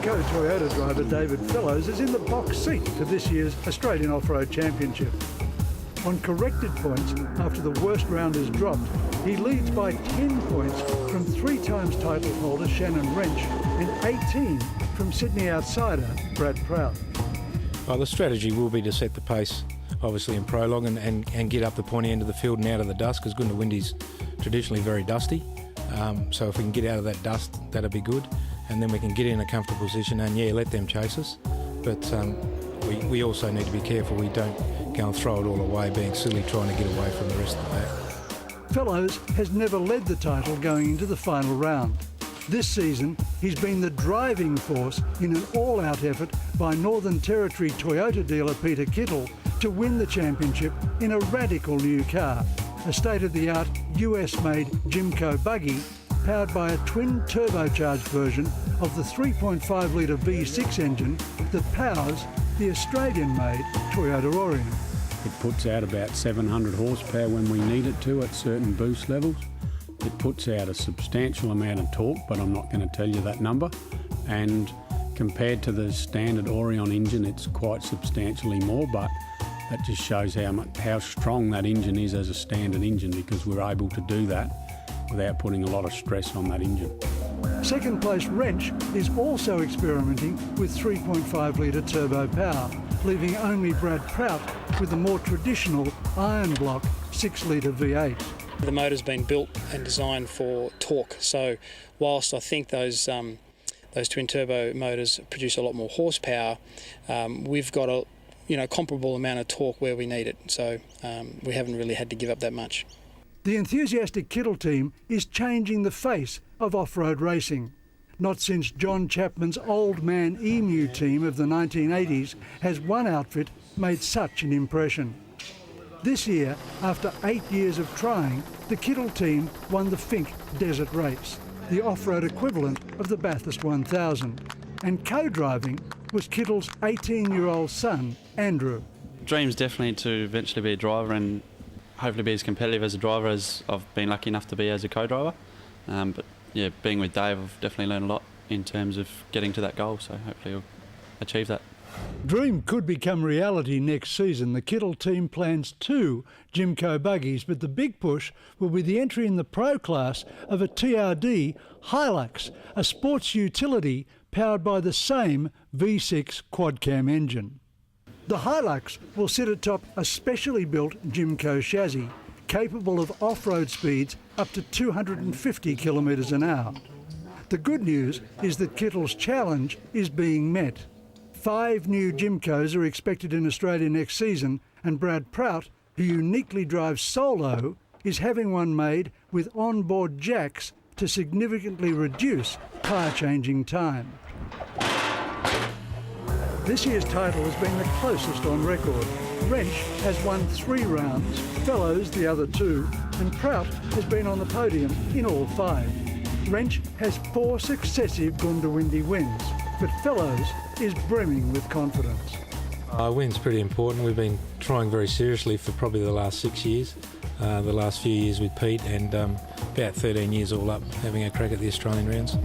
Jimco Toyota driver David Fellows is in the box seat for this year's Australian Off-Road Championship. On corrected points, after the worst round is dropped, he leads by 10 points from 3 times title holder Shannon Wrench and 18 from Sydney outsider Brad Prout. Well, the strategy will be to set the pace, obviously, in prologue and get up the pointy end of the field and out of the dust, because Goondiwindi's traditionally very dusty. So if we can get out of that dust, that'll be good. And then we can get in a comfortable position and, yeah, let them chase us. But we also need to be careful we don't go and throw it all away, being silly trying to get away from the rest of the pack. Fellows has never led the title going into the final round. This season, he's been the driving force in an all-out effort by Northern Territory Toyota dealer Peter Kittle to win the championship in a radical new car, a state-of-the-art US-made Jimco buggy powered by a twin turbocharged version of the 3.5-litre V6 engine that powers the Australian-made Toyota Orion. It puts out about 700 horsepower when we need it to at certain boost levels. It puts out a substantial amount of torque, but I'm not going to tell you that number. And compared to the standard Orion engine, it's quite substantially more, but that just shows how strong that engine is as a standard engine, because we're able to do that without putting a lot of stress on that engine. Second place Wrench is also experimenting with 3.5-litre turbo power, leaving only Brad Prout with the more traditional iron block 6-litre V8. The motor's been built and designed for torque, so whilst I think those twin turbo motors produce a lot more horsepower, we've got a comparable amount of torque where we need it, so we haven't really had to give up that much. The enthusiastic Kittle team is changing the face of off-road racing. Not since John Chapman's Old Man Emu team of the 1980s has one outfit made such an impression. This year, after 8 years of trying, the Kittle team won the Fink Desert Race, the off-road equivalent of the Bathurst 1000. And co-driving was Kittle's 18-year-old son, Andrew. Dream's definitely to eventually be a driver and hopefully be as competitive as a driver as I've been lucky enough to be as a co-driver. But yeah, being with Dave, I've definitely learned a lot in terms of getting to that goal, so hopefully I'll achieve that. Dream could become reality next season. The Kittle team plans 2 Jimco buggies, but the big push will be the entry in the pro class of a TRD Hilux, a sports utility powered by the same V6 quad-cam engine. The Hilux will sit atop a specially built Jimco chassis, capable of off-road speeds up to 250 kilometres an hour. The good news is that Kittle's challenge is being met. 5 new Jimcos are expected in Australia next season, and Brad Prout, who uniquely drives solo, is having one made with onboard jacks to significantly reduce tyre-changing time. This year's title has been the closest on record. Wrench has won 3 rounds, Fellows the other 2, and Prout has been on the podium in all 5. Wrench has 4 successive Goondiwindi wins, but Fellows is brimming with confidence. A win's pretty important. We've been trying very seriously for probably the last 6 years. The last few years with Pete, and about 13 years all up having a crack at the Australian rounds.